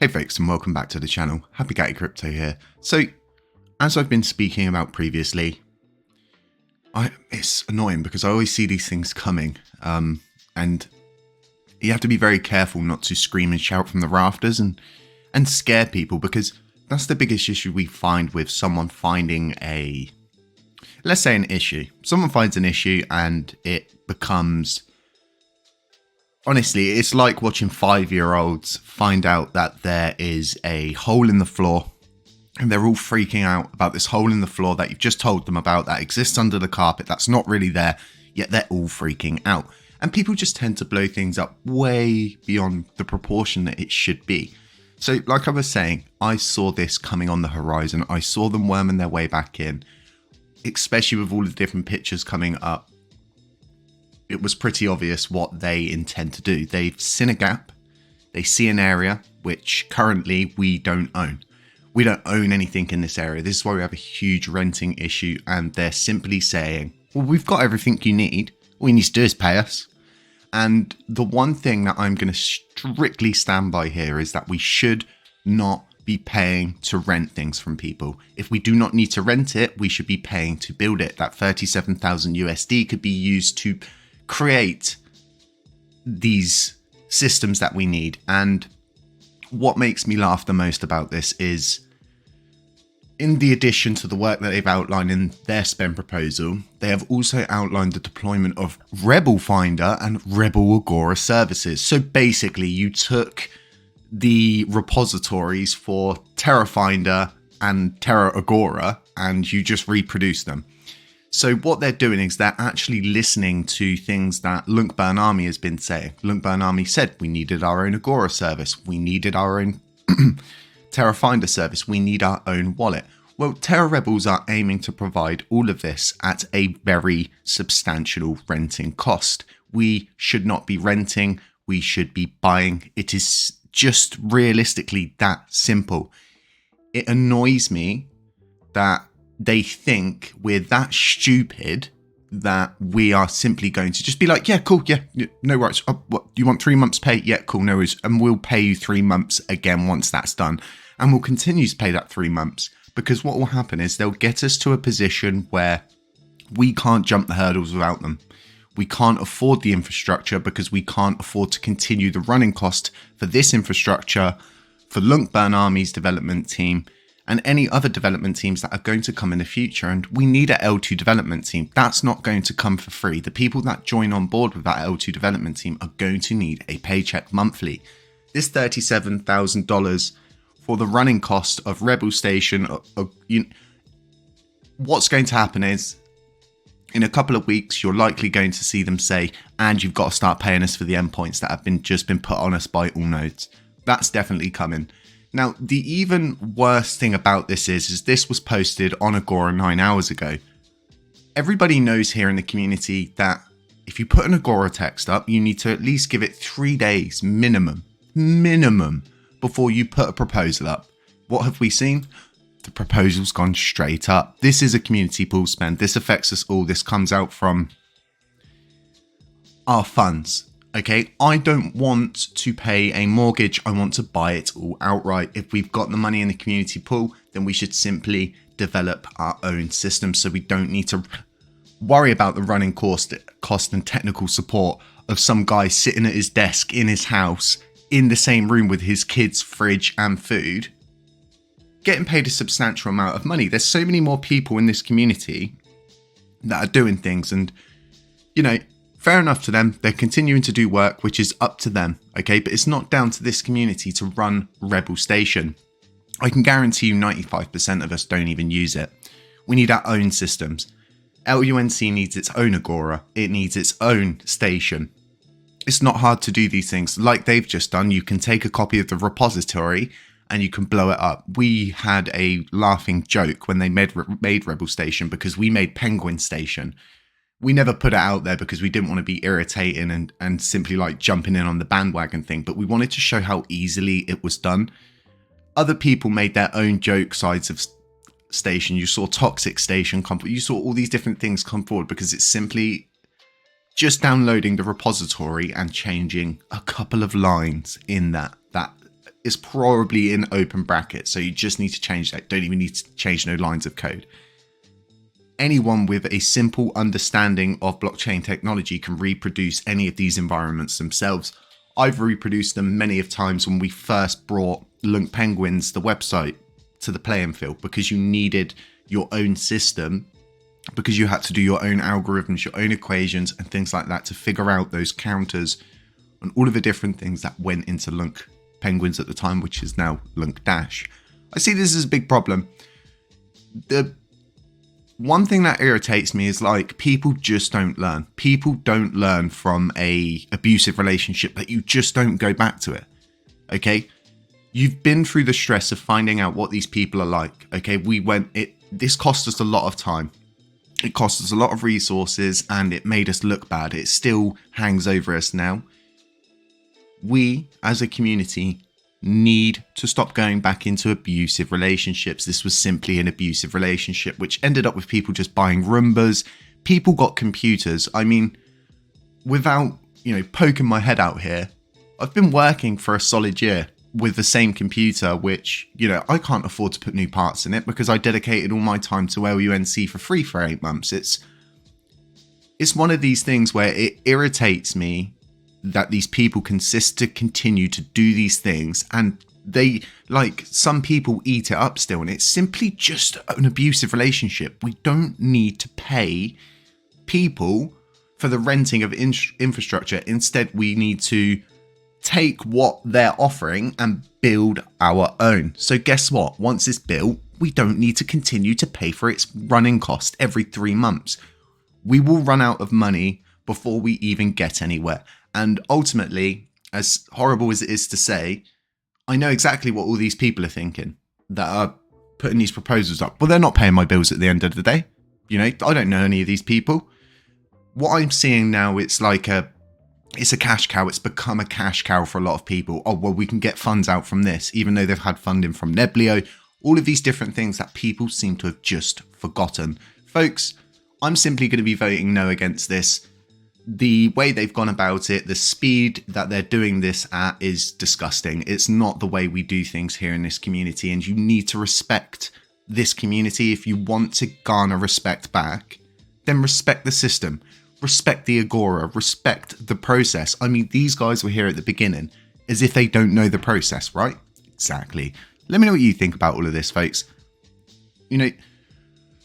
Hey folks, and welcome back to the channel. HappyCattyCrypto here. So, as I've been speaking about previously, it's annoying because I always see these things coming, and you have to be very careful not to scream and shout from the rafters and scare people, because that's the biggest issue we find with someone finding let's say an issue. Someone finds an issue and it becomes... Honestly, it's like watching 5-year-olds find out that there is a hole in the floor, and they're all freaking out about this hole in the floor that you've just told them about, that exists under the carpet, that's not really there, yet they're all freaking out. And people just tend to blow things up way beyond the proportion that it should be. So like I was saying, I saw this coming on the horizon. I saw them worming their way back in, especially with all the different pictures coming up. It was pretty obvious what they intend to do. They've seen a gap. They see an area which currently we don't own. We don't own anything in this area. This is why we have a huge renting issue. And they're simply saying, well, we've got everything you need. All you need to do is pay us. And the one thing that I'm going to strictly stand by here is that we should not be paying to rent things from people. If we do not need to rent it, we should be paying to build it. That 37,000 USD could be used to create these systems that we need. And what makes me laugh the most about this is, in the addition to the work that they've outlined in their spend proposal, they have also outlined the deployment of Rebel Finder and Rebel Agora services. So basically you took the repositories for Terra Finder and Terra Agora and you just reproduced them. So what they're doing is they're actually listening to things that LUNC Burn Army has been saying. LUNC Burn Army said we needed our own Agora service. We needed our own Terra Finder service. We need our own wallet. Well, Terra Rebels are aiming to provide all of this at a very substantial renting cost. We should not be renting. We should be buying. It is just realistically that simple. It annoys me that they think we're that stupid that we are simply going to just be like, yeah, cool, yeah, no worries. What, you want 3 months pay? Yeah, cool, no worries. And we'll pay you 3 months again once that's done. And we'll continue to pay that 3 months, because what will happen is they'll get us to a position where we can't jump the hurdles without them. We can't afford the infrastructure because we can't afford to continue the running cost for this infrastructure, for LUNC Burn Army's development team, and any other development teams that are going to come in the future. And we need a L2 development team. That's not going to come for free. The people that join on board with that L2 development team are going to need a paycheck monthly. This $37,000 for the running cost of Rebel Station, what's going to happen is, in a couple of weeks, you're likely going to see them say, and you've got to start paying us for the endpoints that have just been put on us by all nodes. That's definitely coming. Now, the even worse thing about this is this was posted on Agora 9 hours ago. Everybody knows here in the community that if you put an Agora text up, you need to at least give it 3 days minimum, before you put a proposal up. What have we seen? The proposal's gone straight up. This is a community pool spend. This affects us all. This comes out from our funds. Okay, I don't want to pay a mortgage. I want to buy it all outright. If we've got the money in the community pool, then we should simply develop our own system, so we don't need to worry about the running cost and technical support of some guy sitting at his desk in his house in the same room with his kids' fridge and food, getting paid a substantial amount of money. There's so many more people in this community that are doing things, and you know, fair enough to them. They're continuing to do work, which is up to them, okay? But it's not down to this community to run Rebel Station. I can guarantee you 95% of us don't even use it. We need our own systems. LUNC needs its own Agora. It needs its own station. It's not hard to do these things. Like they've just done, you can take a copy of the repository and you can blow it up. We had a laughing joke when they made Rebel Station because we made Penguin Station. We never put it out there because we didn't want to be irritating and simply like jumping in on the bandwagon thing, but we wanted to show how easily it was done. Other people made their own joke sides of station. You saw Toxic Station come forward. You saw all these different things come forward because it's simply just downloading the repository and changing a couple of lines in that is probably in open brackets. So you just need to change that. Don't even need to change no lines of code. Anyone with a simple understanding of blockchain technology can reproduce any of these environments themselves. I've reproduced them many of times when we first brought LUNC Penguins, the website, to the playing field, because you needed your own system, because you had to do your own algorithms, your own equations and things like that to figure out those counters and all of the different things that went into LUNC Penguins at the time, which is now LUNC Dash. I see this as a big problem. The one thing that irritates me is like people just don't learn. People don't learn from a abusive relationship, but you just don't go back to it. Okay? You've been through the stress of finding out what these people are like. Okay? This cost us a lot of time. It cost us a lot of resources and it made us look bad. It still hangs over us now. We as a community need to stop going back into abusive relationships. This was simply an abusive relationship, which ended up with people just buying Roombas. People got computers. I mean, without, poking my head out here, I've been working for a solid year with the same computer, which, I can't afford to put new parts in it because I dedicated all my time to LUNC for free for 8 months. It's one of these things where it irritates me that these people continue to do these things, and some people eat it up still, and it's simply just an abusive relationship. We don't need to pay people for the renting of infrastructure. Instead, we need to take what they're offering and build our own. So guess what? Once it's built, we don't need to continue to pay for its running cost every 3 months. We will run out of money before we even get anywhere. And ultimately, as horrible as it is to say, I know exactly what all these people are thinking that are putting these proposals up. Well, they're not paying my bills at the end of the day. I don't know any of these people. What I'm seeing now, it's a cash cow. It's become a cash cow for a lot of people. Oh, well, we can get funds out from this, even though they've had funding from Neblio. All of these different things that people seem to have just forgotten. Folks, I'm simply going to be voting no against this. The way they've gone about it, the speed that they're doing this at is disgusting. It's not the way we do things here in this community, and you need to respect this community. If you want to garner respect back, then respect the system, respect the Agora, respect the process. I mean, these guys were here at the beginning as if they don't know the process, right? Exactly. Let me know what you think about all of this, folks.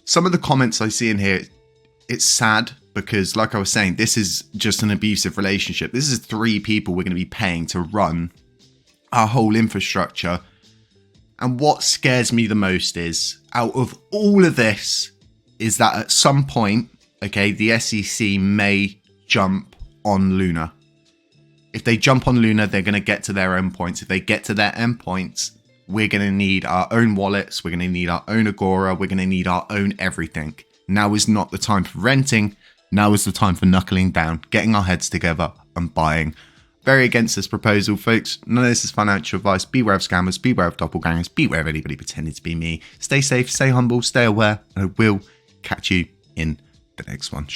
Some of the comments I see in here, it's sad. Because like I was saying, this is just an abusive relationship. This is 3 people we're going to be paying to run our whole infrastructure. And what scares me the most is, out of all of this, is that at some point, the SEC may jump on Luna. If they jump on Luna, they're going to get to their endpoints. If they get to their endpoints, we're going to need our own wallets. We're going to need our own Agora. We're going to need our own everything. Now is not the time for renting. Now is the time for knuckling down, getting our heads together and buying. Very against this proposal, folks. None of this is financial advice. Beware of scammers, beware of doppelgangers, beware of anybody pretending to be me. Stay safe, stay humble, stay aware, and I will catch you in the next one.